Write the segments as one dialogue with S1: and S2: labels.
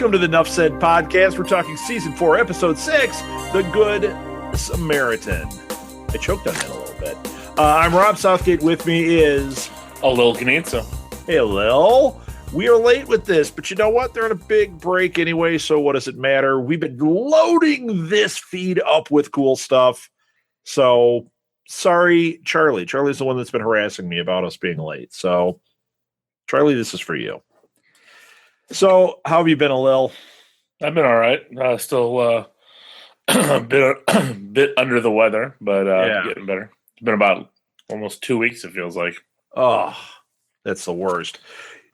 S1: Welcome to the Nuff Said podcast. We're talking season 4, episode 6, The Good Samaritan. I choked on that a little bit. I'm Rob Southgate. With me is...
S2: Lil Canizzo.
S1: Hey, Lil. We are late with this, but you know what? They're on a big break anyway, so what does it matter? We've been loading this feed up with cool stuff. So, sorry, Charlie. Charlie's the one that's been harassing me about us being late. So, Charlie, this is for you. So, how have you been, Lil?
S2: I've been all right. Still a bit under the weather, but getting better. It's been about almost 2 weeks, it feels like.
S1: Oh, that's the worst.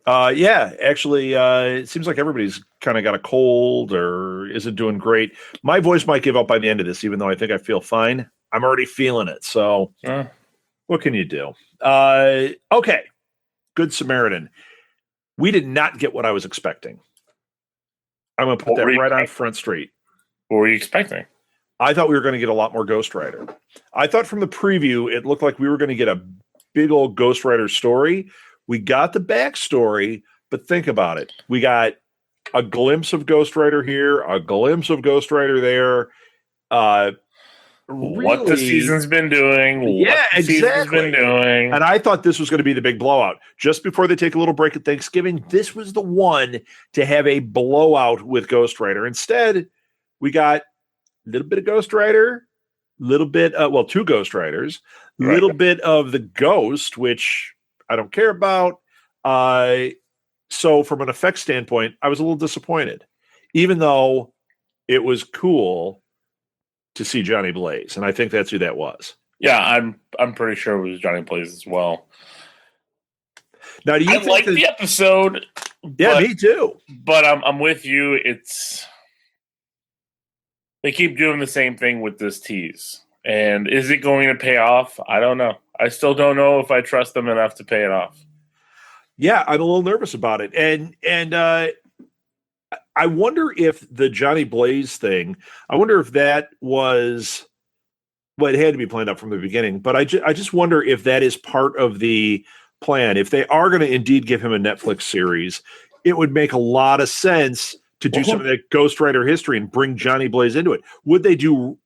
S1: Actually, it seems like everybody's kind of got a cold or isn't doing great. My voice might give up by the end of this, even though I think I feel fine. I'm already feeling it. So what can you do? Okay. Good Samaritan. We did not get what I was expecting. I'm going to put that right on Front Street.
S2: What were you expecting?
S1: I thought we were going to get a lot more Ghost Rider. I thought from the preview, it looked like we were going to get a big old Ghost Rider story. We got the backstory, but think about it. We got a glimpse of Ghost Rider here, a glimpse of Ghost Rider there.
S2: What the season's been doing.
S1: Exactly. And I thought this was going to be the big blowout. Just before they take a little break at Thanksgiving, this was the one to have a blowout with Ghost Rider. Instead, we got a little bit of Ghost Rider, two Ghost Riders, a little bit of the Ghost, which I don't care about. So from an effects standpoint, I was a little disappointed, even though it was cool to see Johnny Blaze, and I think that's who that was.
S2: Yeah, I'm pretty sure it was Johnny Blaze as well.
S1: Now, do you
S2: like the episode?
S1: Yeah, me too.
S2: But I'm with you. They keep doing the same thing with this tease, and is it going to pay off? I don't know. I still don't know if I trust them enough to pay it off.
S1: Yeah, I'm a little nervous about it, and I wonder if the Johnny Blaze thing, I wonder if that was, well, it had to be planned out from the beginning, but I just wonder if that is part of the plan. If they are going to indeed give him a Netflix series, it would make a lot of sense to do some of that Ghost Rider history and bring Johnny Blaze into it. Would they do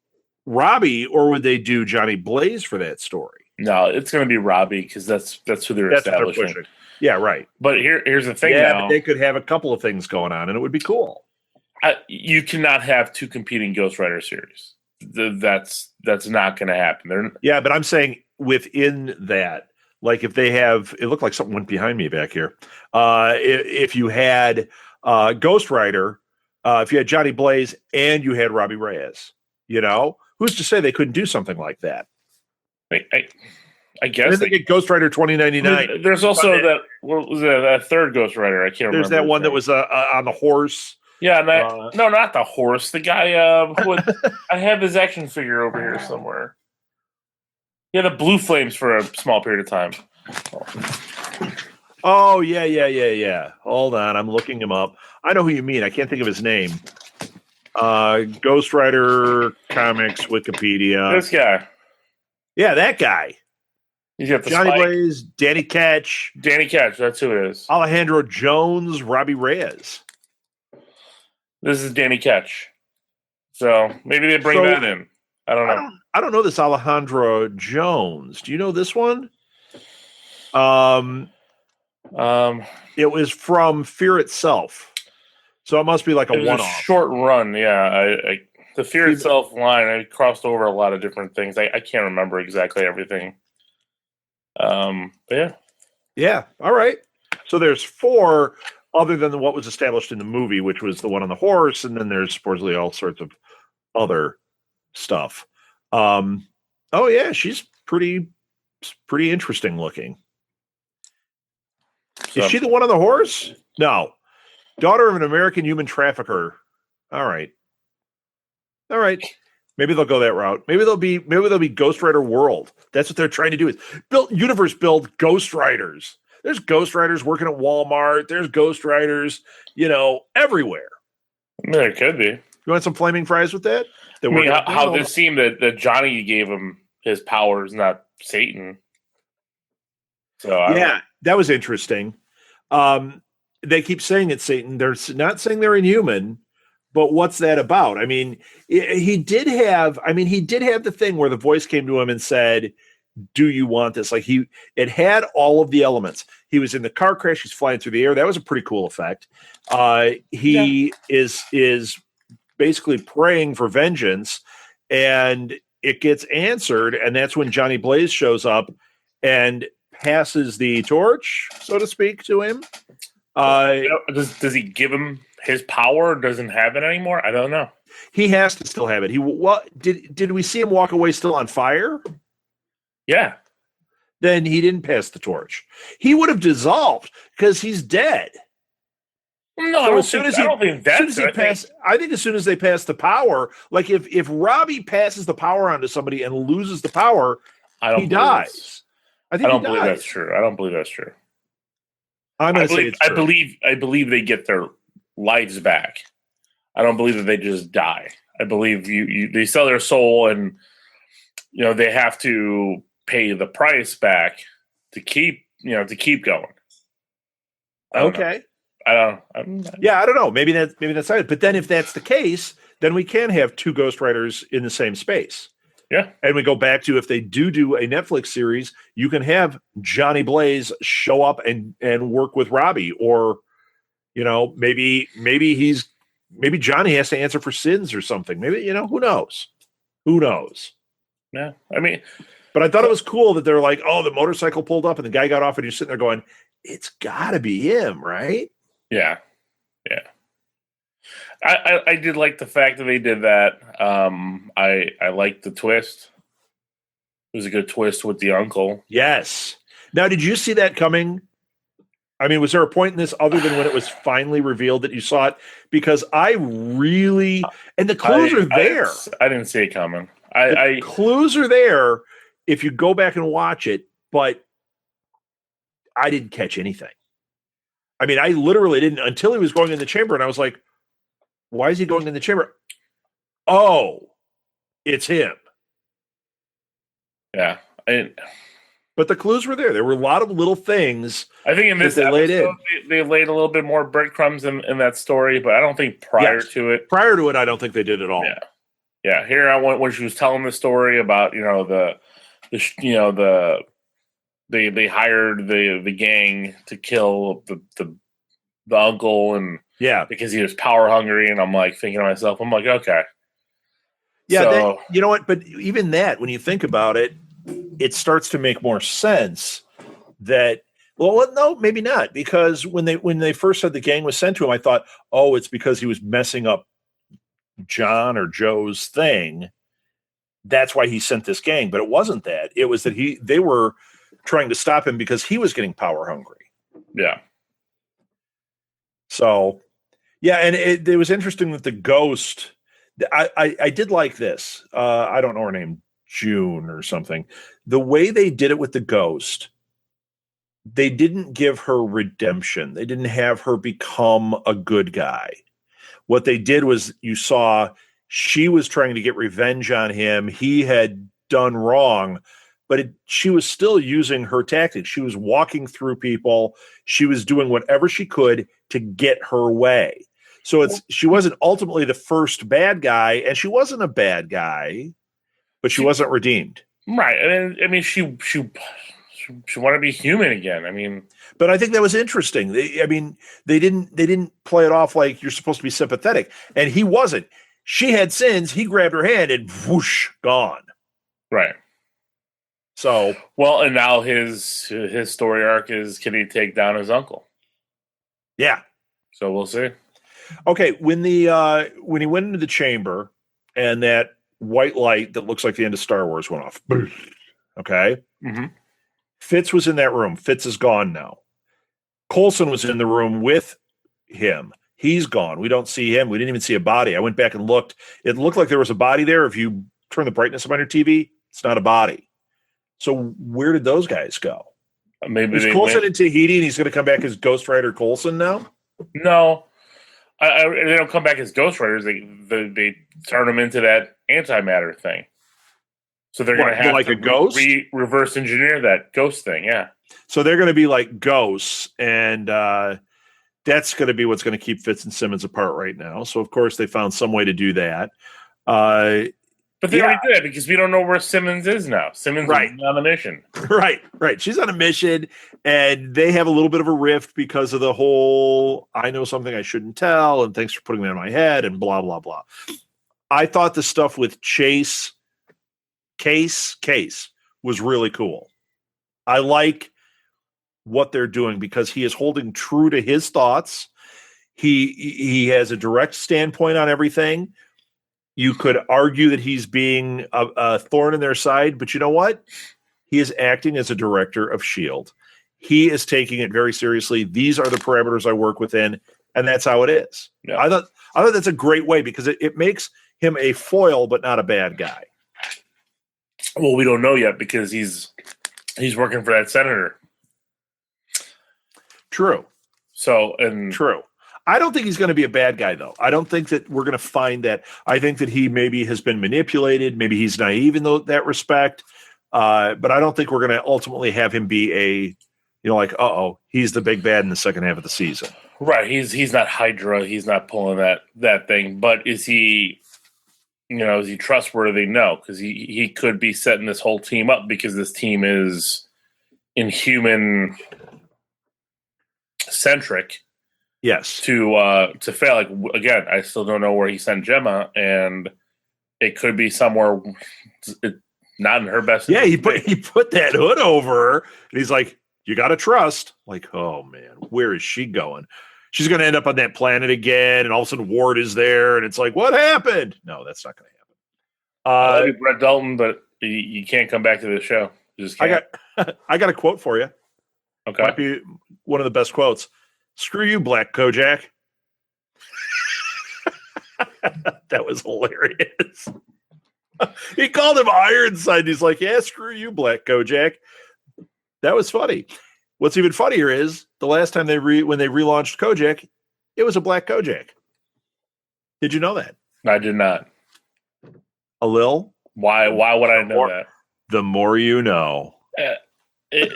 S1: Robbie or would they do Johnny Blaze for that story?
S2: No, it's going to be Robbie because that's who they're establishing.
S1: Yeah, right.
S2: But here's the thing.
S1: Yeah, they could have a couple of things going on, and it would be cool.
S2: You cannot have two competing Ghost Rider series. That's not going to happen.
S1: Yeah, but I'm saying within that, like if they have, it looked like something went behind me back here. If you had Ghost Rider, if you had Johnny Blaze, and you had Robbie Reyes, who's to say they couldn't do something like that?
S2: I guess
S1: they get Ghost Rider 2099.
S2: There's also that third Ghost Rider. I can't remember.
S1: There's that one that was on the horse.
S2: Yeah, no, not the horse. The guy I have his action figure over here somewhere. He had the blue flames for a small period of time.
S1: Oh, yeah. Hold on, I'm looking him up. I know who you mean. I can't think of his name. Ghost Rider Comics Wikipedia.
S2: This guy.
S1: Yeah, that guy.
S2: He's got the
S1: Johnny
S2: spike.
S1: Blaze, Danny Ketch.
S2: That's who it is.
S1: Alejandro Jones, Robbie Reyes.
S2: This is Danny Ketch. So maybe they bring that in. I don't know.
S1: I don't know this Alejandro Jones. Do you know this one? It was from Fear Itself. So it must be like a one-off.
S2: Short run, yeah. The Fear Itself line, I crossed over a lot of different things. I can't remember exactly everything. But yeah.
S1: Yeah, all right. So there's 4 other than what was established in the movie, which was the one on the horse, and then there's supposedly all sorts of other stuff. Oh yeah, she's pretty interesting looking. So, is she the one on the horse? No. Daughter of an American human trafficker. All right. Maybe they'll go that route. Maybe they'll be Ghost Rider World. That's what they're trying to do is build Ghost Riders. There's Ghost Riders working at Walmart. There's Ghost Riders, everywhere.
S2: There could be.
S1: You want some flaming fries with that?
S2: How this seemed that Johnny gave him his powers, not Satan. So
S1: that was interesting. they keep saying it's Satan. They're not saying they're inhuman, but what's that about? I mean, he did have the thing where the voice came to him and said, do you want this? Like it had all of the elements. He was in the car crash. He's flying through the air. That was a pretty cool effect. He is basically praying for vengeance, and it gets answered. And that's when Johnny Blaze shows up and passes the torch, so to speak, to him.
S2: Does he give him his power? Or doesn't have it anymore? I don't know.
S1: He has to still have it. Did we see him walk away still on fire?
S2: Yeah.
S1: Then he didn't pass the torch. He would have dissolved because he's dead.
S2: No, so I don't think that's
S1: I think as soon as they pass the power, like if Robbie passes the power onto somebody and loses the power, he dies. I don't
S2: believe that's true. I don't believe that's true.
S1: I'm going to say it's true.
S2: I believe they get their lives back. I don't believe that they just die. I believe they sell their soul, and they have to pay the price back to keep going.
S1: Okay.
S2: I don't
S1: know. Maybe that's it. But then if that's the case, then we can have two Ghost Riders in the same space.
S2: Yeah.
S1: And we go back to, if they do a Netflix series, you can have Johnny Blaze show up and work with Robbie, or maybe Johnny has to answer for sins or something. Maybe, who knows?
S2: Yeah. I mean,
S1: but I thought it was cool that they're like, oh, the motorcycle pulled up and the guy got off, and you're sitting there going, it's gotta be him, right?
S2: Yeah. Yeah. I did like the fact that they did that. I liked the twist. It was a good twist with the uncle.
S1: Yes. Now, did you see that coming? I mean, was there a point in this other than when it was finally revealed that you saw it? Because I really, and the clues are there.
S2: I didn't see it coming.
S1: Clues are there if you go back and watch it, but I didn't catch anything. I mean, I literally didn't until he was going in the chamber, and I was like, why is he going in the chamber? Oh, it's him.
S2: Yeah.
S1: But the clues were there. There were a lot of little things.
S2: I think in this episode, they laid a little bit more breadcrumbs in that story, but I don't think prior to it, I don't think they did at all. Yeah. Yeah. Here, when she was telling the story about, they hired the gang to kill the uncle, and because he was power hungry, and I'm like thinking to myself, okay.
S1: Yeah, so, you know what? But even that, when you think about it, it starts to make more sense that, well, no, maybe not, because when they first said the gang was sent to him, I thought, oh, it's because he was messing up John or Joe's thing. That's why he sent this gang. But it wasn't that. It was that they were trying to stop him because he was getting power hungry.
S2: Yeah.
S1: So, yeah, and it was interesting that the ghost. I did like this. I don't know her name, June or something. The way they did it with the ghost, they didn't give her redemption. They didn't have her become a good guy. What they did was, you saw she was trying to get revenge on him. He had done wrong, but she was still using her tactics. She was walking through people. She was doing whatever she could to get her way. So she wasn't ultimately the first bad guy, and she wasn't a bad guy, but she wasn't redeemed.
S2: Right. I mean, she wanted to be human again. I mean,
S1: but I think that was interesting. They didn't play it off like you're supposed to be sympathetic, and he wasn't. She had sins. He grabbed her hand and whoosh, gone.
S2: Right.
S1: So,
S2: well, and now his story arc is, can he take down his uncle?
S1: Yeah.
S2: So we'll see.
S1: Okay, when he went into the chamber and that white light that looks like the end of Star Wars went off. Okay.
S2: Mm-hmm.
S1: Fitz was in that room. Fitz is gone now. Coulson was in the room with him. He's gone. We don't see him. We didn't even see a body. I went back and looked. It looked like there was a body there. If you turn the brightness up on your TV, it's not a body. So where did those guys go?
S2: Maybe
S1: is Coulson in Tahiti and he's going to come back as Ghost Rider Coulson now?
S2: No. They don't come back as Ghost Riders. They turn them into that antimatter thing. So they're going to have
S1: like a ghost?
S2: Reverse engineer that ghost thing, yeah.
S1: So they're going to be like ghosts, and That's going to be what's going to keep Fitz and Simmons apart right now. So, of course, they found some way to do that.
S2: But they already did, because we don't know where Simmons is now. Simmons is on a mission.
S1: Right. She's on a mission, and they have a little bit of a rift because of the whole I know something I shouldn't tell, and thanks for putting that in my head, and blah, blah, blah. I thought the stuff with Case was really cool. I like what they're doing because he is holding true to his thoughts. He has a direct standpoint on everything. You could argue that he's being a thorn in their side, but you know what? He is acting as a director of S.H.I.E.L.D. He is taking it very seriously. These are the parameters I work within, and that's how it is. Yeah. I thought that's a great way because it makes him a foil, but not a bad guy.
S2: Well, we don't know yet because he's working for that senator.
S1: True.
S2: True.
S1: I don't think he's going to be a bad guy, though. I don't think that we're going to find that. I think that he maybe has been manipulated. Maybe he's naive in that respect. But I don't think we're going to ultimately have him be he's the big bad in the second half of the season.
S2: Right. He's not Hydra. He's not pulling that thing. But is he, is he trustworthy? No, because he could be setting this whole team up because this team is inhuman centric.
S1: Yes.
S2: To fail. Like, again, I still don't know where he sent Gemma, and it could be somewhere not in her best interest.
S1: Yeah, he put that hood over her, and he's like, you got to trust. Like, oh, man, where is she going? She's going to end up on that planet again, and all of a sudden Ward is there, and it's like, what happened? No, that's not going to happen.
S2: I love you, Brett Dalton, but you can't come back to this show. You just can't.
S1: I got a quote for you.
S2: Okay.
S1: Might be one of the best quotes. Screw you, Black Kojak. That was hilarious. He called him Ironside. He's like, yeah, screw you, Black Kojak. That was funny. What's even funnier is the last time when they relaunched Kojak, it was a Black Kojak. Did you know that?
S2: I did not.
S1: A little?
S2: Why would I know that?
S1: The more you know.
S2: It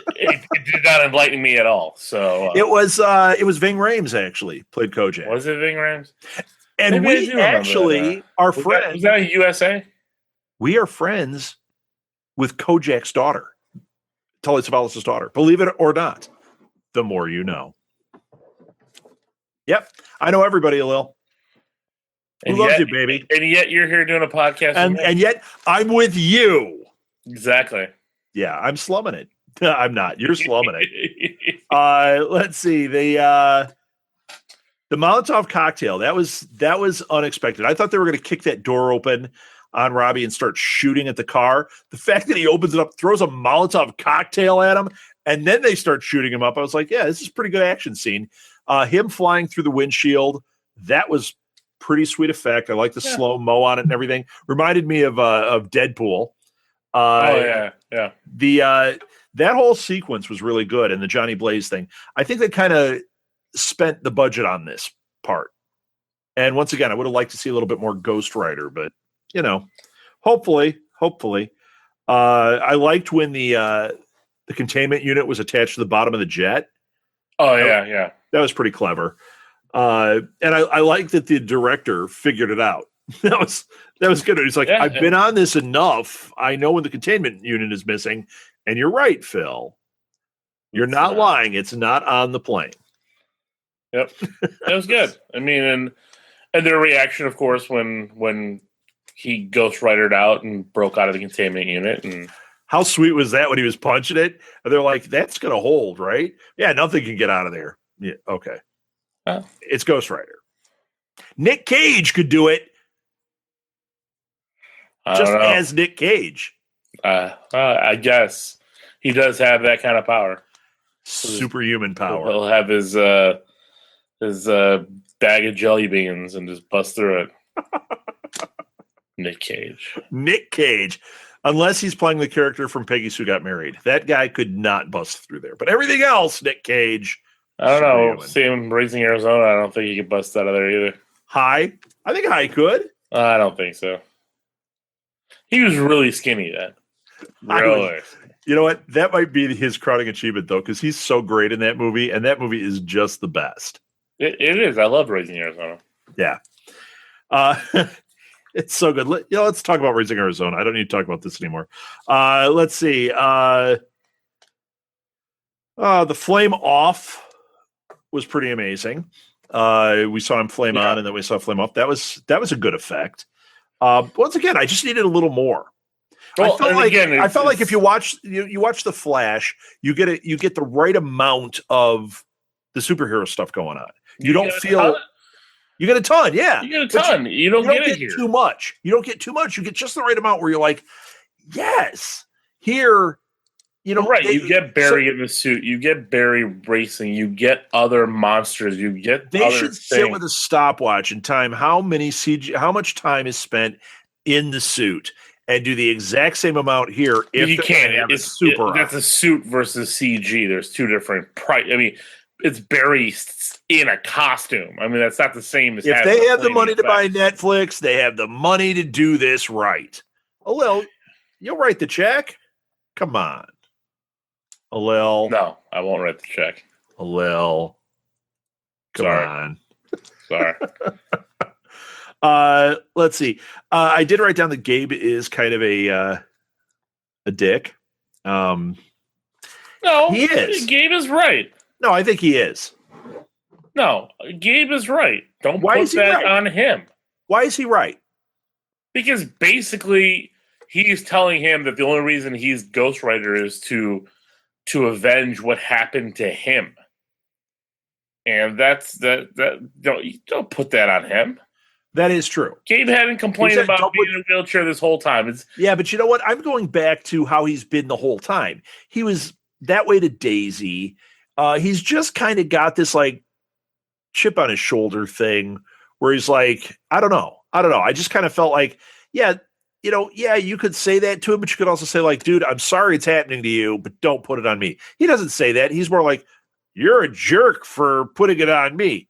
S2: did not enlighten me at all. So
S1: it was Ving Rhames actually played Kojak.
S2: Was it Ving Rhames?
S1: And maybe we actually are friends.
S2: Was that USA?
S1: We are friends with Kojak's daughter, Tully Savalas' daughter. Believe it or not, the more you know. Yep, I know everybody, Lil. Who loves you, baby?
S2: And yet you're here doing a podcast,
S1: and yet I'm with you.
S2: Exactly.
S1: Yeah, I'm slumming it. I'm not. You're slumming it. Let's see. The Molotov cocktail. That was unexpected. I thought they were going to kick that door open on Robbie and start shooting at the car. The fact that he opens it up, throws a Molotov cocktail at him, and then they start shooting him up. I was like, yeah, this is a pretty good action scene. Him flying through the windshield. That was pretty sweet effect. I like the slow-mo on it and everything. Reminded me of Deadpool.
S2: Yeah.
S1: That whole sequence was really good, and the Johnny Blaze thing. I think they kind of spent the budget on this part. And once again, I would have liked to see a little bit more Ghost Rider, but hopefully. I liked when the containment unit was attached to the bottom of the jet.
S2: Oh yeah.
S1: That was pretty clever. And I like that the director figured it out. That was good. He's like, I've been on this enough. I know when the containment unit is missing. And you're right, Phil. You're not lying. It's not on the plane.
S2: Yep. That was good. I mean, and their reaction, of course, when he Ghost Ridered out and broke out of the containment unit. And
S1: how sweet was that when he was punching it? And they're like, that's going to hold, right? Yeah, nothing can get out of there. Yeah, okay. It's Ghost Rider. Nick Cage could do it. Just as Nick Cage.
S2: I guess he does have that kind of power.
S1: Superhuman power.
S2: He'll have his bag of jelly beans and just bust through it. Nick Cage. Unless he's playing the character from Peggy Sue Got Married. That guy could not bust through there. But everything else, Nick Cage. I don't know. See him raising Arizona. I don't think he could bust out of there either.
S1: High? I think High could.
S2: I don't think so. He was really skinny then. Really.
S1: You know what? That might be his crowning achievement, though, because he's so great in that movie, and that movie is just the best.
S2: It is. I love Raising Arizona.
S1: Yeah. It's so good. Let's talk about Raising Arizona. I don't need to talk about this anymore. Let's see. The flame off was pretty amazing. We saw him flame on, and then we saw flame off. That was a good effect. Once again, I just needed a little more. Well, I felt like if you watch the Flash, you get the right amount of the superhero stuff going on. You don't feel. You get a ton, yeah.
S2: You get a ton. You don't get
S1: too much. You don't get too much. You get just the right amount where you're like, yes. Here,
S2: right. You get Barry in the suit. You get Barry racing. You get other monsters. You get.
S1: They should sit with a stopwatch and time how much time is spent in the suit, and do the exact same amount here. If
S2: you can't. That's a suit versus CG. There's two different price. I mean, it's Barry in a costume. I mean, that's not the same as
S1: if they have the money to buy Netflix, they have the money to do this right. Alil, you'll write the check. Come on, Alil.
S2: No, I won't write the check.
S1: Alil, come on.
S2: Sorry.
S1: Let's see. I did write down that Gabe is kind of a dick.
S2: No,
S1: he is.
S2: Gabe is right.
S1: No, I think he is.
S2: No, Gabe is right. Don't put that on him.
S1: Why is he right?
S2: Because basically he's telling him that the only reason he's Ghost Rider is to avenge what happened to him. And don't put that on him.
S1: That is true.
S2: Gabe hadn't complained about being in a wheelchair this whole time.
S1: Yeah, but you know what? I'm going back to how he's been the whole time. He was that way to Daisy. He's just kind of got this like chip on his shoulder thing where he's like, I don't know. I just kind of felt like, you could say that to him, but you could also say like, dude, I'm sorry it's happening to you, but don't put it on me. He doesn't say that. He's more like, you're a jerk for putting it on me.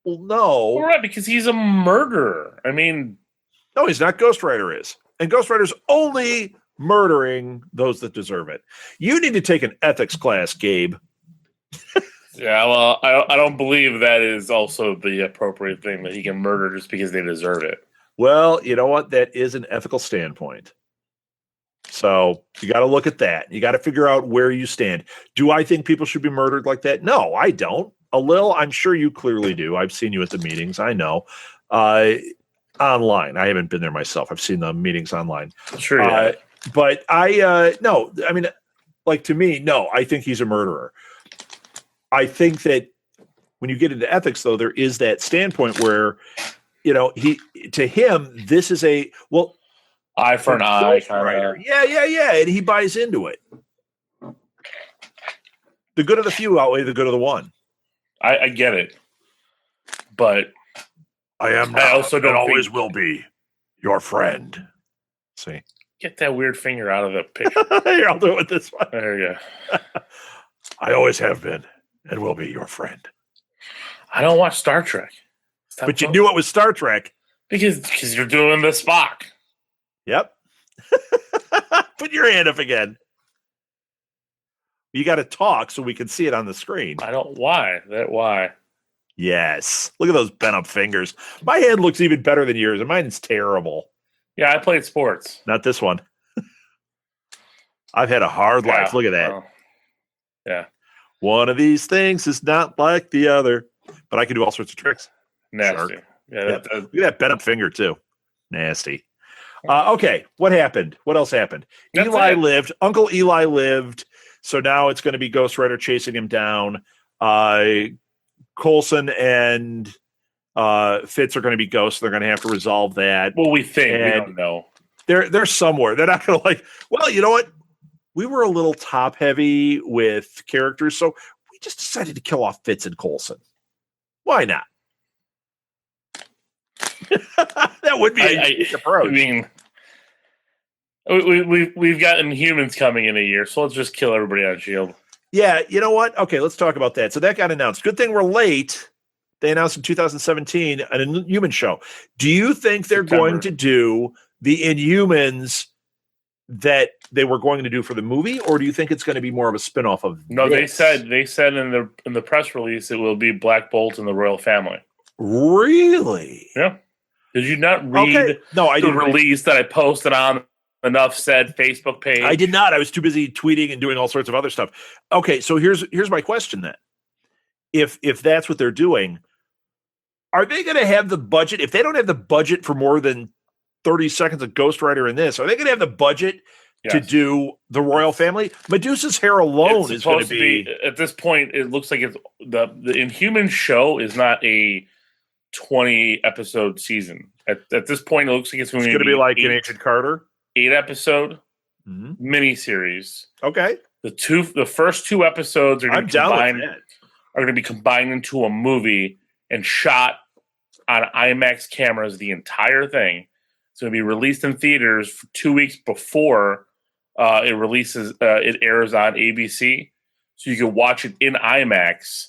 S1: Well, no.
S2: Well, right, because he's a murderer. I mean.
S1: No, he's not. Ghost Rider is. And Ghost Rider's only murdering those that deserve it. You need to take an ethics class, Gabe.
S2: Yeah, well, I don't believe that is also the appropriate thing, that he can murder just because they deserve it.
S1: Well, you know what? That is an ethical standpoint. So you got to look at that. You got to figure out where you stand. Do I think people should be murdered like that? No, I don't. Alil, I'm sure you clearly do. I've seen you at the meetings. I know. Online. I haven't been there myself. I've seen the meetings online.
S2: Sure. Yeah.
S1: But no, I mean, like to me, no, I think he's a murderer. I think that when you get into ethics, though, there is that standpoint where, to him, this is eye
S2: for an eye kind of.
S1: Yeah. And he buys into it. The good of the few outweigh the good of the one.
S2: I get it. But
S1: I also don't always will be your friend. See?
S2: Get that weird finger out of the picture.
S1: Here, I'll do it with this one.
S2: There you go.
S1: I always have been and will be your friend.
S2: I don't watch Star Trek.
S1: But you knew it was Star Trek.
S2: Because you're doing the Spock.
S1: Yep. Put your hand up again. You got to talk so we can see it on the screen.
S2: Why?
S1: Yes. Look at those bent up fingers. My hand looks even better than yours, and mine's terrible.
S2: Yeah, I played sports.
S1: Not this one. I've had a hard life. Look at that.
S2: Well, yeah.
S1: One of these things is not like the other, but I can do all sorts of tricks.
S2: Nasty. Yeah,
S1: look at that bent up finger too. Nasty. Okay, what happened? What else happened? Eli lived. Uncle Eli lived. So now it's going to be Ghost Rider chasing him down. Coulson and Fitz are going to be ghosts. They're going to have to resolve that.
S2: Well, we think. We don't know.
S1: They're somewhere. They're not going to well, you know what? We were a little top heavy with characters, so we just decided to kill off Fitz and Coulson. Why not? That would be a unique approach.
S2: I mean, we've got Inhumans coming in a year, so let's just kill everybody on S.H.I.E.L.D.
S1: Yeah, you know what? Okay, let's talk about that. So that got announced. Good thing we're late. They announced in 2017 an Inhuman show. Do you think they're going to do the Inhumans that they were going to do for the movie, or do you think it's going to be more of a spinoff of?
S2: No,
S1: this?
S2: they said in the press release it will be Black Bolt and the royal family.
S1: Really?
S2: Yeah. Did you not read
S1: No, I didn't
S2: release that I posted on the Nuff Said Facebook page?
S1: I did not. I was too busy tweeting and doing all sorts of other stuff. Okay, so here's my question then. If that's what they're doing, are they going to have the budget? If they don't have the budget for more than 30 seconds of Ghost Rider in this, are they going to have the budget to do the royal family? Medusa's hair alone is going to be
S2: at this point. It looks like it's the Inhuman show is not a 20 episode season. At this point, it looks like it's going to be
S1: like an Agent Carter
S2: 8-episode miniseries.
S1: Okay,
S2: the first 2 episodes are going to be combined into a movie and shot on IMAX cameras. The entire thing. It's going to be released in theaters for 2 weeks before it releases. It airs on ABC, so you can watch it in IMAX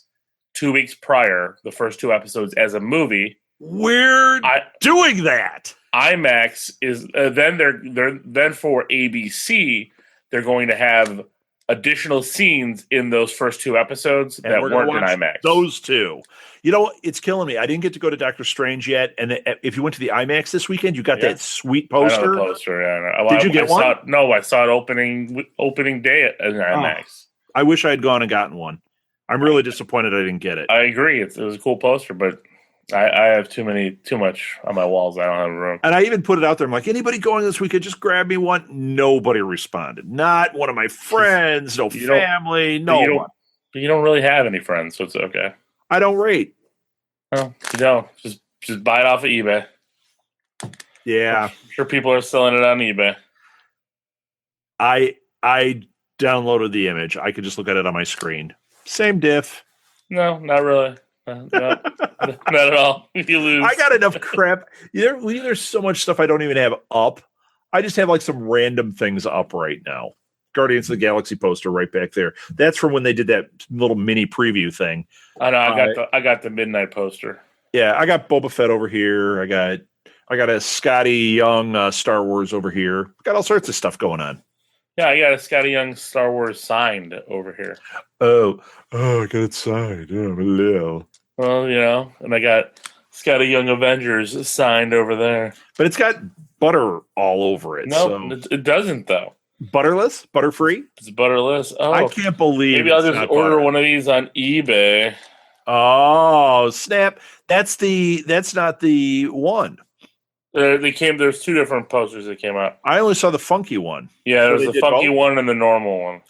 S2: 2 weeks prior. The first 2 episodes as a movie.
S1: We're doing that.
S2: IMAX is then for ABC. They're going to have additional scenes in those first 2 episodes that weren't in IMAX.
S1: Those 2. You know, it's killing me. I didn't get to go to Doctor Strange yet. And if you went to the IMAX this weekend, you got that sweet poster.
S2: I know the poster, yeah.
S1: Did you get one?
S2: I saw it opening day at IMAX.
S1: I wish I had gone and gotten one. I'm really disappointed I didn't get it.
S2: I agree. It was a cool poster, but I have too much on my walls. I don't have room.
S1: And I even put it out there. I'm like, anybody going this weekend, just grab me one. Nobody responded. Not one of my friends, no family, no one.
S2: You don't really have any friends, so it's okay.
S1: I don't rate.
S2: Well, you don't. Just buy it off of eBay.
S1: Yeah.
S2: I'm sure people are selling it on eBay.
S1: I downloaded the image. I could just look at it on my screen. Same diff.
S2: No, not really. No, not at all. You lose.
S1: I got enough crap. There's so much stuff I don't even have up. I just have like some random things up right now. Guardians of the Galaxy poster right back there. That's from when they did that little mini preview thing.
S2: I know. I got the midnight poster.
S1: Yeah, I got Boba Fett over here. I got a Scotty Young Star Wars over here. Got all sorts of stuff going on.
S2: Yeah, I got a Scotty Young Star Wars signed over here.
S1: Oh, I got it signed. Oh, hello.
S2: Well, and I got Scotty Young Avengers signed over there.
S1: But it's got butter all over it.
S2: No, it doesn't though.
S1: Butterless? Butter-free?
S2: It's butterless. Oh,
S1: I can't believe
S2: maybe I'll just order one of these on eBay.
S1: Oh, snap. That's not the one.
S2: There's 2 different posters that came out.
S1: I only saw the funky one.
S2: Yeah, there's the funky one and the normal one.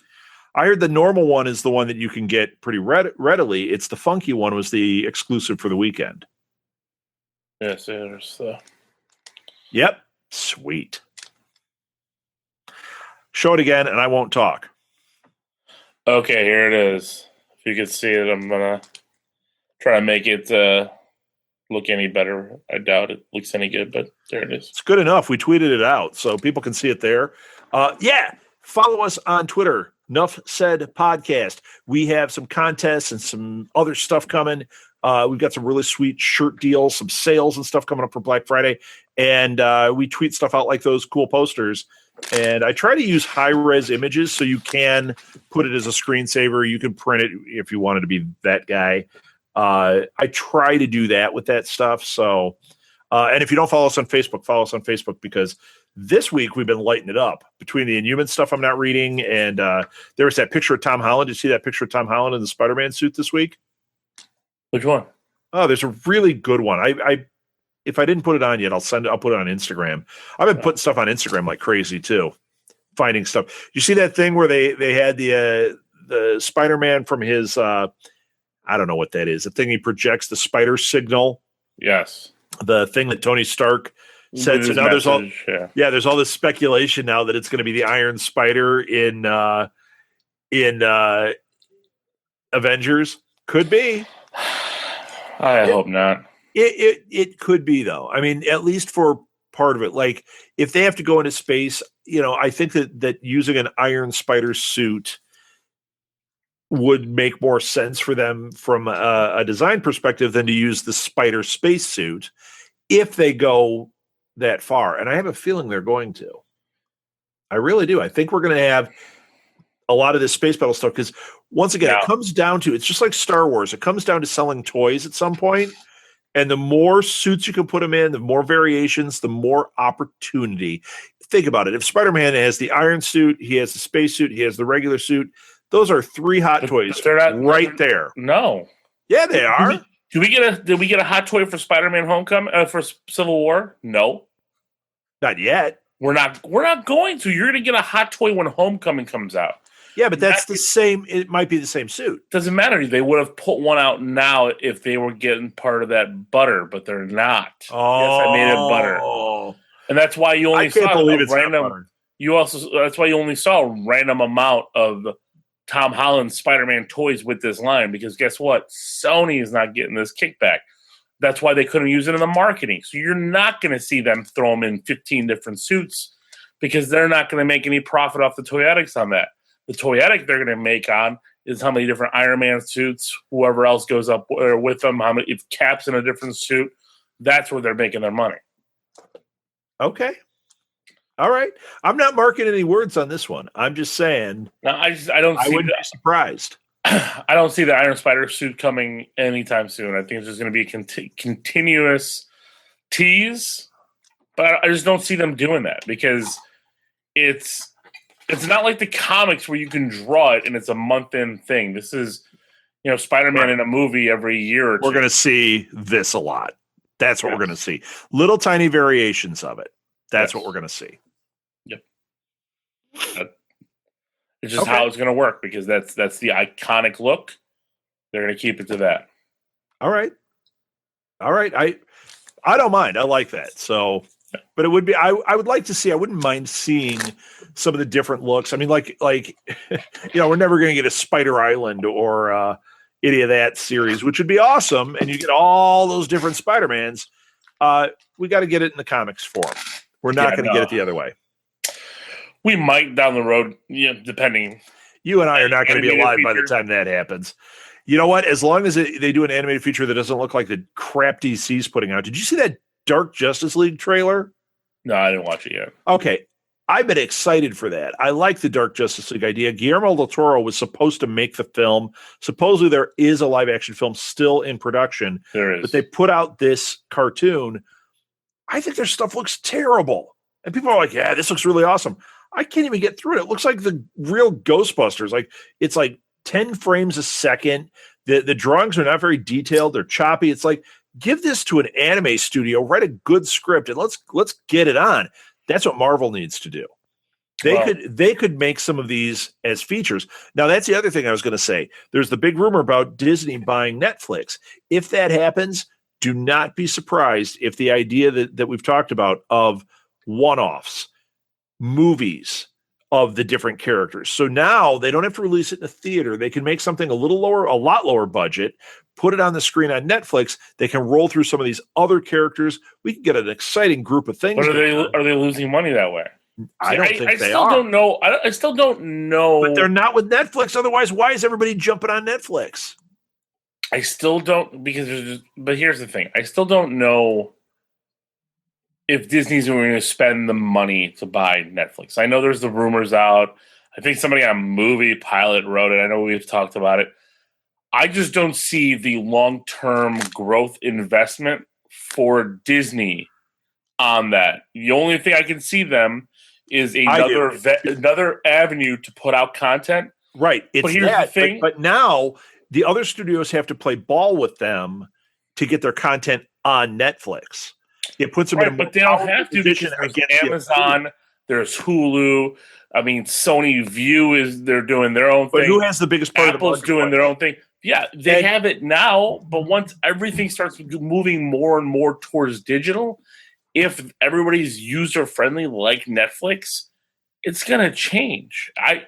S1: I heard the normal one is the one that you can get pretty readily. It's the funky one was the exclusive for the weekend.
S2: Yes, there's
S1: Yep. Sweet. Show it again, and I won't talk.
S2: Okay, here it is. If you could see it, I'm going to try to make it look any better. I doubt it looks any good, but there it is.
S1: It's good enough. We tweeted it out, so people can see it there. Follow us on Twitter, Nuff Said Podcast. We have some contests and some other stuff coming. We've got some really sweet shirt deals, some sales and stuff coming up for Black Friday. And we tweet stuff out like those cool posters. And I try to use high-res images so you can put it as a screensaver. You can print it if you wanted to be that guy. I try to do that with that stuff. So, and if you don't follow us on Facebook because this week we've been lighting it up between the Inhuman stuff I'm not reading. And there was that picture of Tom Holland. Did you see that picture of Tom Holland in the Spider-Man suit this week?
S2: Which one?
S1: Oh, there's a really good one. I if I didn't put it on yet, I'll put it on Instagram. I've been putting stuff on Instagram like crazy too. Finding stuff. You see that thing where they had the Spider-Man from his I don't know what that is. The thing he projects the spider signal.
S2: Yes.
S1: The thing that Tony Stark said. So now there's all this speculation now that it's going to be the Iron Spider in Avengers. Could be.
S2: I hope not.
S1: It could be though. I mean, at least for part of it. Like if they have to go into space, I think that using an Iron Spider suit would make more sense for them from a design perspective than to use the Spider space suit if they go that far. And I have a feeling they're going to. I really do. I think we're going to have a lot of this space battle stuff because once again, it comes down to, it's just like Star Wars. It comes down to selling toys at some point. And the more suits you can put them in, the more variations, the more opportunity. Think about it. If Spider-Man has the iron suit, he has the space suit, he has the regular suit. Those are 3 hot toys right there.
S2: No.
S1: Yeah, they are.
S2: Did we get a hot toy for Spider-Man Homecoming for Civil War? No.
S1: Not yet.
S2: We're not going to. You're going to get a hot toy when Homecoming comes out.
S1: Yeah, but that's the same. It might be the same suit.
S2: Doesn't matter. They would have put one out now if they were getting part of that butter, but they're not.
S1: Oh,
S2: yes, I made it butter, and that's why you only saw a random. That's why you only saw a random amount of Tom Holland Spider-Man toys with this line, because guess what? Sony is not getting this kickback. That's why they couldn't use it in the marketing. So you're not going to see them throw them in 15 different suits because they're not going to make any profit off the toyetics on that. The toyetic they're going to make on is how many different Iron Man suits, whoever else goes up there with them, how many, if Cap's in a different suit. That's where they're making their money.
S1: Okay. All right. I'm not marking any words on this one. I'm just saying.
S2: No, I wouldn't
S1: be surprised.
S2: I don't see the Iron Spider suit coming anytime soon. I think it's just going to be a continuous tease, but I just don't see them doing that because it's not like the comics where you can draw it and it's a month-in thing. This is, Spider-Man in a movie every year or two.
S1: We're going to see this a lot. That's what we're going to see. Little tiny variations of it. That's what we're going to see.
S2: Yep. It's just how it's going to work because that's the iconic look. They're going to keep it to that.
S1: All right. I don't mind. I like that. So, but it would be, I would like to see, I wouldn't mind seeing some of the different looks. I mean, like, we're never going to get a Spider Island or any of that series, which would be awesome. And you get all those different Spider-Mans. We got to get it in the comics form. We're not going to get it the other way.
S2: We might down the road, depending.
S1: You and I are not going to be alive by the time that happens. You know what? As long as they do an animated feature that doesn't look like the crap DC's putting out. Did you see that Dark Justice League trailer?
S2: No, I didn't watch it yet.
S1: Okay. I've been excited for that. I like the Dark Justice League idea. Guillermo del Toro was supposed to make the film. Supposedly there is a live action film still in production.
S2: There is.
S1: But they put out this cartoon. I think their stuff looks terrible. And people are like, yeah, this looks really awesome. I can't even get through it. It looks like the real Ghostbusters. Like it's like 10 frames a second. The drawings are not very detailed. They're choppy. It's like, give this to an anime studio, write a good script, and let's get it on. That's what Marvel needs to do. They could make some of these as features. Now, that's the other thing I was going to say. There's the big rumor about Disney buying Netflix. If that happens, do not be surprised if the idea that we've talked about of one-offs, movies of the different characters. So now they don't have to release it in a theater. They can make something a lot lower budget, put it on the screen on Netflix. They can roll through some of these other characters. We can get an exciting group of things.
S2: But are they losing money that way?
S1: I don't think they are.
S2: I still don't know.
S1: But they're not with Netflix. Otherwise, why is everybody jumping on Netflix?
S2: I still don't, but here's the thing. I still don't know if Disney's going to spend the money to buy Netflix. I know there's the rumors out. I think somebody on Movie Pilot wrote it. I know we've talked about it. I just don't see the long-term growth investment for Disney on that. The only thing I can see them is another avenue to put out content.
S1: Right.
S2: But here's the thing.
S1: But now the other studios have to play ball with them to get their content on Netflix. It puts them in a
S2: but they don't have to because there's Amazon, there's Hulu. I mean, Sony View they're doing their own thing.
S1: But who has the biggest part
S2: Apple's
S1: of the
S2: doing their own thing. Yeah, they have it now, but once everything starts moving more and more towards digital, if everybody's user friendly like Netflix, it's gonna change. They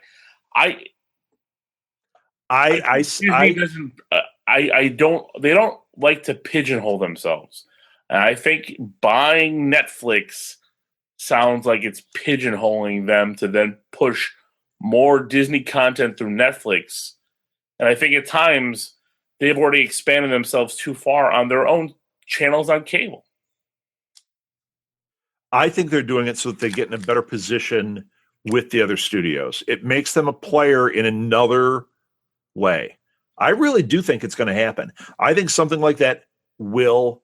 S2: don't like to pigeonhole themselves. And I think buying Netflix sounds like it's pigeonholing them to then push more Disney content through Netflix. And I think at times they've already expanded themselves too far on their own channels on cable.
S1: I think they're doing it so that they get in a better position with the other studios. It makes them a player in another way. I really do think it's going to happen. I think something like that will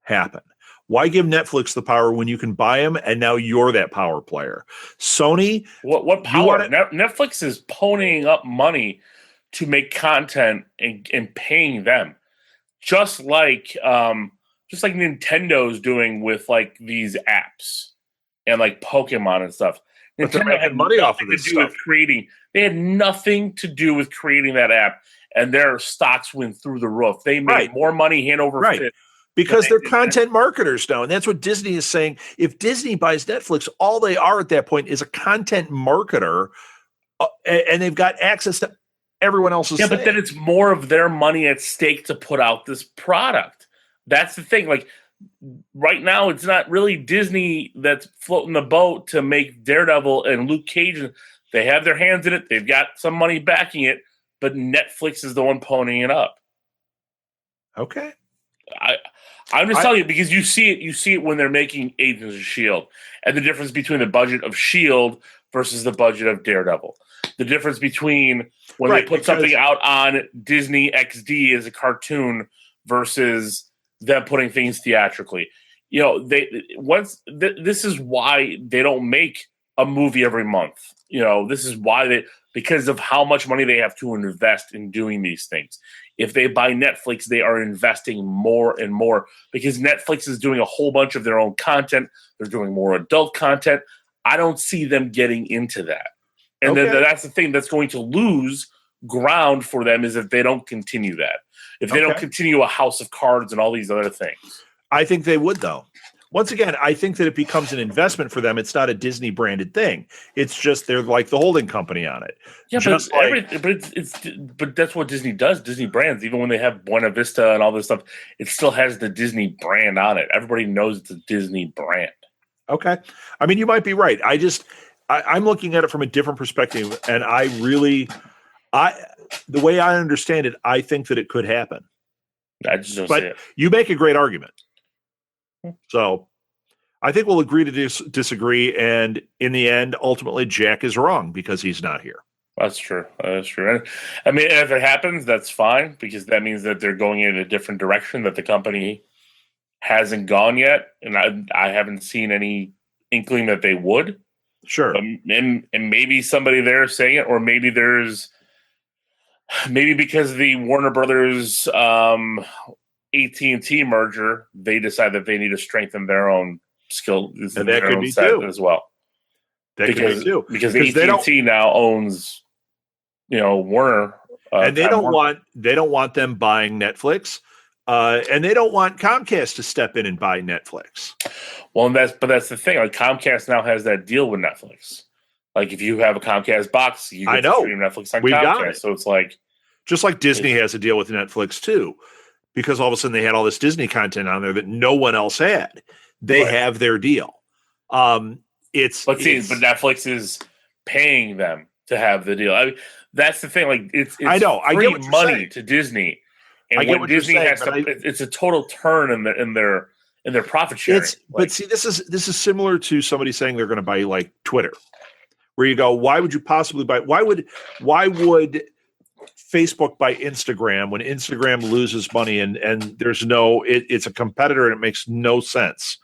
S1: happen. Why give Netflix the power when you can buy them and now you're that power player? Sony,
S2: what power? Netflix is ponying up money to make content and paying them, just like Nintendo's doing with like these apps and like Pokemon and stuff.
S1: But they're making money off of this stuff.
S2: They had nothing to do with creating that app, and their stocks went through the roof. They made more money hand over fist.
S1: Because they're content marketers now, and that's what Disney is saying. If Disney buys Netflix, all they are at that point is a content marketer, and they've got access to everyone else's thing.
S2: But then it's more of their money at stake to put out this product. That's the thing. Like right now, it's not really Disney that's floating the boat to make Daredevil and Luke Cage. They have their hands in it. They've got some money backing it, but Netflix is the one ponying it up.
S1: Okay.
S2: I'm just telling you because you see it when they're making Agents of S.H.I.E.L.D. and the difference between the budget of S.H.I.E.L.D. versus the budget of Daredevil. The difference between when they put something out on Disney XD as a cartoon versus them putting things theatrically. You know, this is why they don't make a movie every month. You know, this is why because of how much money they have to invest in doing these things. If they buy Netflix, they are investing more and more because Netflix is doing a whole bunch of their own content. They're doing more adult content. I don't see them getting into that. And then that's the thing that's going to lose ground for them is if they don't continue that. If they don't continue a House of Cards and all these other things.
S1: I think they would, though. Once again, I think that it becomes an investment for them. It's not a Disney branded thing. It's just they're like the holding company on it.
S2: Yeah, but that's what Disney does. Disney brands, even when they have Buena Vista and all this stuff, it still has the Disney brand on it. Everybody knows it's a Disney brand.
S1: Okay, I mean you might be right. I'm looking at it from a different perspective, and the way I understand it, I think that it could happen.
S2: I just don't see it.
S1: You make a great argument. So I think we'll agree to disagree. And in the end, ultimately, Jack is wrong because he's not here.
S2: That's true. That's true. I mean, if it happens, that's fine because that means that they're going in a different direction that the company hasn't gone yet. And I haven't seen any inkling that they would.
S1: Sure.
S2: And maybe somebody there is saying it, or maybe because of the Warner Brothers AT&T merger, they decide that they need to strengthen their own skill
S1: and that could be too
S2: as well. Could be too because AT&T now owns, Warner,
S1: and they don't want them buying Netflix, and they don't want Comcast to step in and buy Netflix.
S2: Well, that's the thing. Like Comcast now has that deal with Netflix. Like if you have a Comcast box, you get to stream Netflix on Comcast. So it's like
S1: just like Disney has a deal with Netflix too. Because all of a sudden they had all this Disney content on there that no one else had. They have their deal. But
S2: Netflix is paying them to have the deal. I mean, that's the thing. Like it's
S1: I know.
S2: Free
S1: I get
S2: money to Disney, and when Disney has to, it's a total turn in their profit sharing.
S1: But see, this is similar to somebody saying they're going to buy like Twitter, where you go, why would you possibly buy? Why would Facebook buy Instagram when Instagram loses money and there's it's a competitor and it makes no sense.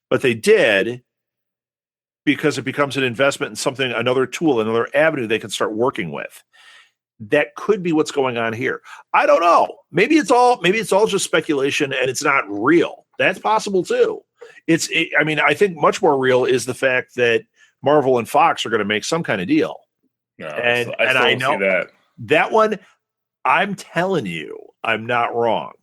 S1: But they did because it becomes an investment in something, another tool, another avenue they can start working with. That could be what's going on here. I don't know. Maybe it's all just speculation and it's not real. That's possible too. I think much more real is the fact that Marvel and Fox are going to make some kind of deal.
S2: No, I know see
S1: that one. I'm telling you, I'm not wrong.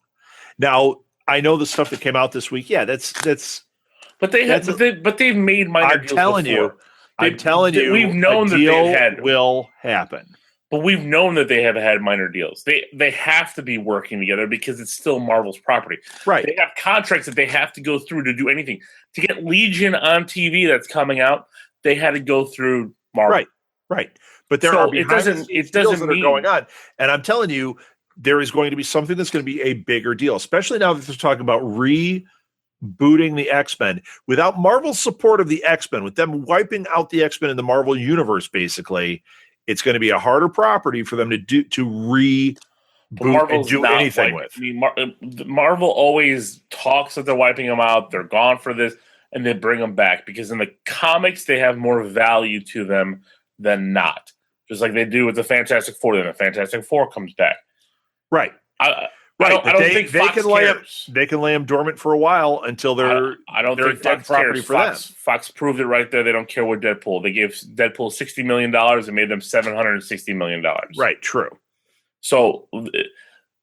S1: Now, I know the stuff that came out this week. Yeah,
S2: But they've made minor deals before.
S1: I'm telling you,
S2: we've known that they've had
S1: will happen.
S2: But we've known that they have had minor deals. They have to be working together because it's still Marvel's property.
S1: Right.
S2: They have contracts that they have to go through to do anything. To get Legion on TV that's coming out, they had to go through Marvel.
S1: Right. But there are
S2: it doesn't
S1: deals that are going on. And I'm telling you, there is going to be something that's going to be a bigger deal, especially now that they're talking about rebooting the X-Men, without Marvel's support of the X-Men, with them wiping out the X-Men in the Marvel universe, basically, it's going to be a harder property for them to reboot and do anything with.
S2: I mean, Marvel always talks that they're wiping them out. They're gone for this, and they bring them back because in the comics they have more value to them than not. Just like they do with the Fantastic Four, then the Fantastic Four comes back.
S1: Right.
S2: I don't think Fox cares.
S1: They can lay them dormant for a while until they're.
S2: I don't think Fox cares. Fox proved it right there. They don't care what Deadpool. They gave Deadpool $60 million and made them $760 million.
S1: Right. True.
S2: So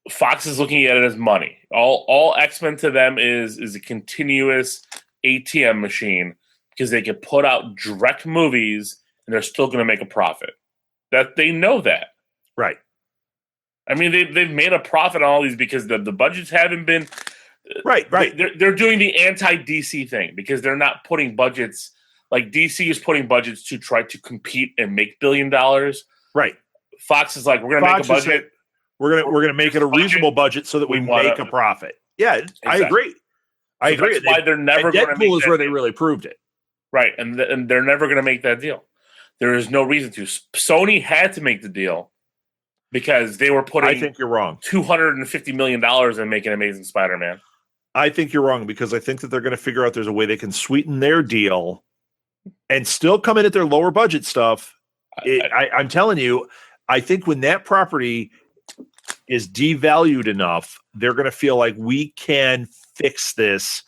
S2: Fox is looking at it as money. All X-Men to them is a continuous ATM machine because they can put out direct movies and they're still going to make a profit. That they know that.
S1: Right.
S2: I mean, they've made a profit on all these because the budgets haven't been
S1: right.
S2: They're doing the anti-DC thing because they're not putting budgets like DC is putting budgets to try to compete and make $1 billion.
S1: Right.
S2: Fox is like, we're going to make a budget.
S1: We're going to make it a reasonable budget so that we make a profit. Yeah, exactly. I agree. I agree.
S2: That's why they're never going to make
S1: Deadpool is where they really proved it.
S2: Right, and they're never going to make that deal. There is no reason to. Sony had to make the deal because they were putting.
S1: I think you're wrong.
S2: $250 million in making Amazing Spider-Man.
S1: I think you're wrong because I think that they're going to figure out there's a way they can sweeten their deal and still come in at their lower budget stuff. I'm telling you, I think when that property is devalued enough, they're going to feel like we can fix this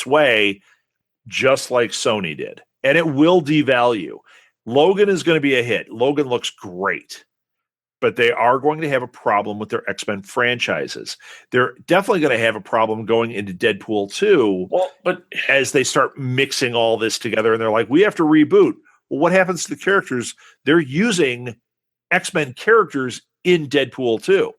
S1: way, just like Sony did, and it will devalue. Logan is going to be a hit. Logan looks great, but they are going to have a problem with their X-Men franchises. They're definitely going to have a problem going into Deadpool 2.
S2: Well, but
S1: as they start mixing all this together and they're like, we have to reboot. Well, what happens to the characters? They're using X-Men characters in Deadpool 2.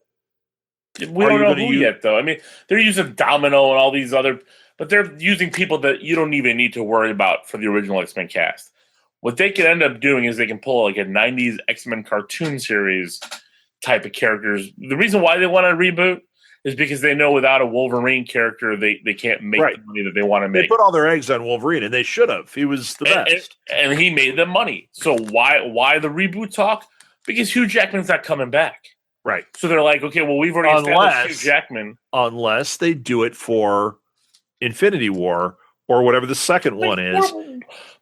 S2: We don't know who yet, though. I mean, they're using Domino and all these other, but they're using people that you don't even need to worry about for the original X-Men cast. What they can end up doing is they can pull like a 90s X-Men cartoon series type of characters. The reason why they want to reboot is because they know without a Wolverine character, they can't make the money that they want to make.
S1: They put all their eggs on Wolverine, and they should have. He was the best.
S2: And he made them money. So why the reboot talk? Because Hugh Jackman's not coming back.
S1: Right.
S2: So they're like, okay, well, we've already established Hugh Jackman.
S1: Unless they do it for Infinity War or whatever the second one is.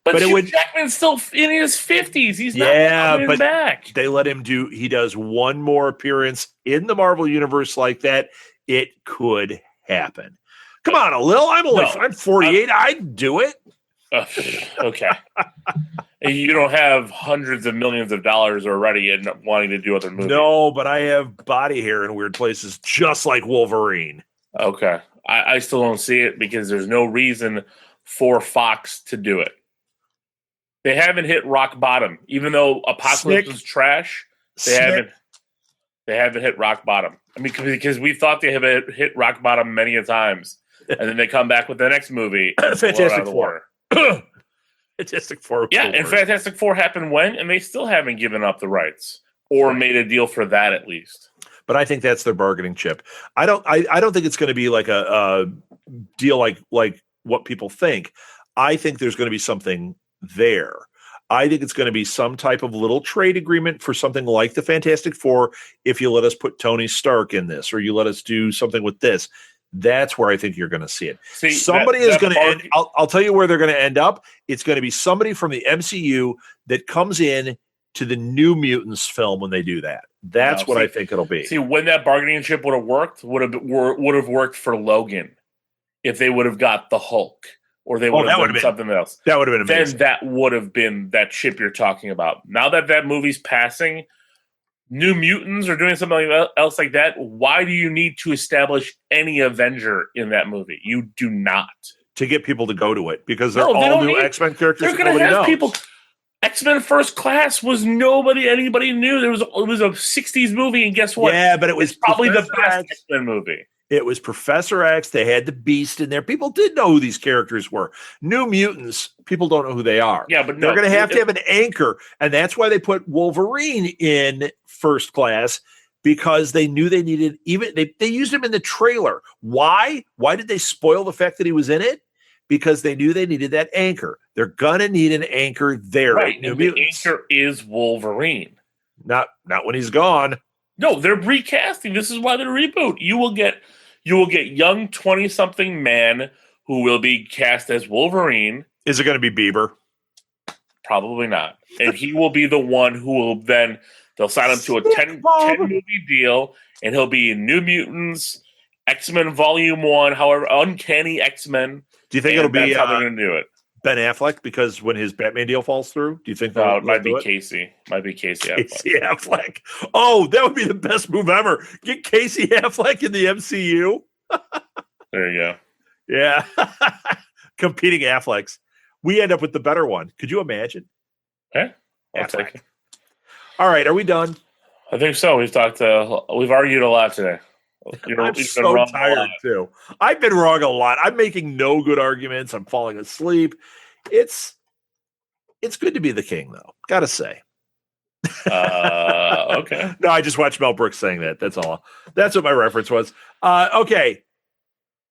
S2: But Hugh Jackman's still in his 50s. He's not coming back.
S1: They let him he does one more appearance in the Marvel Universe like that. It could happen. Come on, Lil. I'm 48. I'd do it.
S2: Okay. You don't have hundreds of millions of dollars already and wanting to do other movies.
S1: No, but I have body hair in weird places, just like Wolverine.
S2: Okay. I still don't see it because there's no reason for Fox to do it. They haven't hit rock bottom, even though Apocalypse is trash. They haven't hit rock bottom. I mean, because we thought they have hit rock bottom many a times, and then they come back with the next movie, and
S1: Fantastic Four. Fantastic Four.
S2: Yeah, and Fantastic Four happened when, and they still haven't given up the rights or made a deal for that at least.
S1: But I think that's their bargaining chip. I don't think it's going to be like a deal like what people think. I think there's going to be something there. I think it's going to be some type of little trade agreement for something like the Fantastic Four. If you let us put Tony Stark in this, or you let us do something with this, that's where I think you're going to see it. Somebody is going to end. I'll tell you where they're going to end up. It's going to be somebody from the MCU that comes in to the New Mutants film when they do that. That's what I think it'll be.
S2: See, when that bargaining chip would have worked, would have worked for Logan if they would have got the Hulk. Or they would have done something else.
S1: That would have been amazing.
S2: Then that would have been that chip you're talking about. Now that movie's passing, New Mutants are doing something else like that. Why do you need to establish any Avenger in that movie? You do not.
S1: To get people to go to it because they're all new X-Men characters.
S2: They're going to have people. X-Men First Class was anybody knew. It was a 60s movie, and guess what?
S1: Yeah, but it was
S2: probably the best X-Men movie.
S1: It was Professor X. They had the Beast in there. People did know who these characters were. New Mutants, people don't know who they are.
S2: Yeah, but
S1: they're going to have an anchor, and that's why they put Wolverine in First Class, because they knew they needed they used him in the trailer. Why? Why did they spoil the fact that he was in it? Because they knew they needed that anchor. They're gonna need an anchor there.
S2: Right. And the anchor is Wolverine.
S1: Not when he's gone.
S2: No, they're recasting. This is why they're reboot. You will get young 20-something man who will be cast as Wolverine.
S1: Is it going to be Bieber?
S2: Probably not. And he will be the one who will then they'll sign him to a 10 movie deal, and he'll be in New Mutants, X-Men Volume 1, however, Uncanny X-Men.
S1: Do you think it'll be
S2: how they're going to do it?
S1: Ben Affleck, because when his Batman deal falls through, do you think
S2: it might be Casey? Might be Casey Affleck.
S1: Casey Affleck. Oh, that would be the best move ever. Get Casey Affleck in the MCU.
S2: There you go.
S1: Yeah. Competing Afflecks. We end up with the better one. Could you imagine?
S2: Okay. I'll take it.
S1: All right. Are we done?
S2: I think so. We've argued a lot today.
S1: I'm so tired too. I've been wrong a lot. I'm making no good arguments. I'm falling asleep. It's good to be the king, though. Gotta say.
S2: Okay.
S1: No, I just watched Mel Brooks saying that. That's all. That's what my reference was. Okay.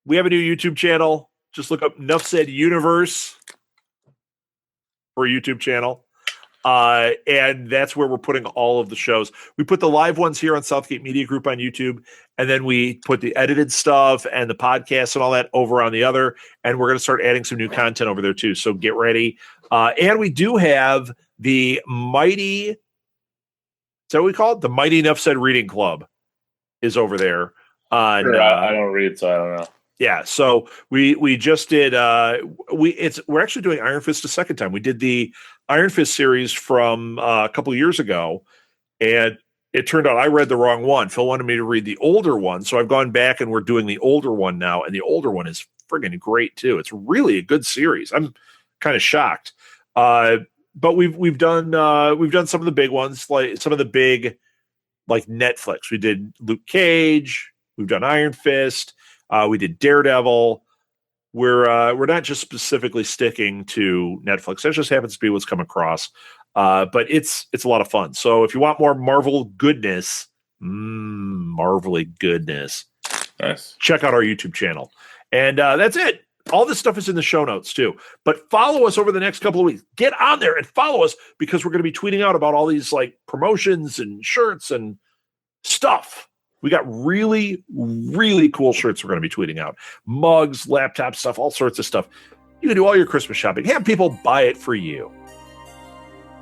S1: We have a new YouTube channel. Just look up Nuff Said Universe for a YouTube channel. And that's where we're putting all of the shows. We put the live ones here on Southgate Media Group on YouTube, and then we put the edited stuff and the podcasts and all that over on the other. And we're going to start adding some new content over there too. So get ready. And we do have the mighty, is that what we call it? The Mighty Nuff Said Reading Club is over there.
S2: I don't read, so I don't know.
S1: Yeah, so we just did we're actually doing Iron Fist a second time. We did the Iron Fist series from a couple of years ago, and it turned out I read the wrong one. Phil wanted me to read the older one, so I've gone back and we're doing the older one now, and the older one is friggin' great too. It's really a good series. I'm kind of shocked. But we've done some of the big ones, like some of the big like Netflix. We did Luke Cage, we've done Iron Fist. We did Daredevil. We're not just specifically sticking to Netflix. That just happens to be what's come across. But it's a lot of fun. So if you want more Marvel goodness, Marvelly goodness,
S2: nice.
S1: Check out our YouTube channel. And that's it. All this stuff is in the show notes too. But follow us over the next couple of weeks. Get on there and follow us, because we're going to be tweeting out about all these like promotions and shirts and stuff. We got really, really cool shirts we're going to be tweeting out. Mugs, laptop stuff, all sorts of stuff. You can do all your Christmas shopping. Have people buy it for you.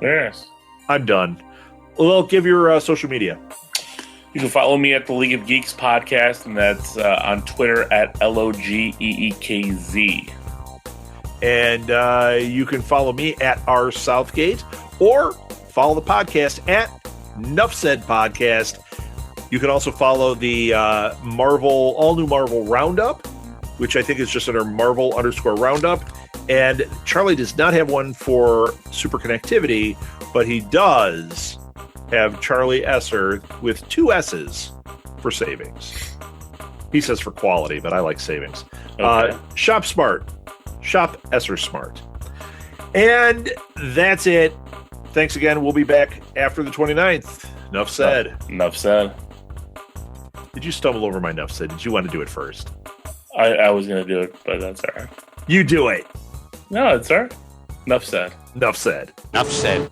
S2: Yes.
S1: I'm done. Well, give your social media.
S2: You can follow me at the League of Geeks podcast, and that's on Twitter at LOGEEKZ.
S1: And you can follow me at R Southgate, or follow the podcast at Nuff Said Podcast. You can also follow the all new Marvel Roundup, which I think is just under Marvel_Roundup. And Charlie does not have one for Super Connectivity, but he does have Charlie Esser with 2 S's for savings. He says for quality, but I like savings. Okay. Shop Smart. Shop Esser Smart. And that's it. Thanks again. We'll be back after the 29th. Nuff said.
S2: Nuff said.
S1: Did you stumble over my Nuff said? Did you want to do it first?
S2: I was going to do it, but that's all right.
S1: You do it.
S2: No, it's all right. Nuff said.
S1: Nuff said.
S3: Nuff said.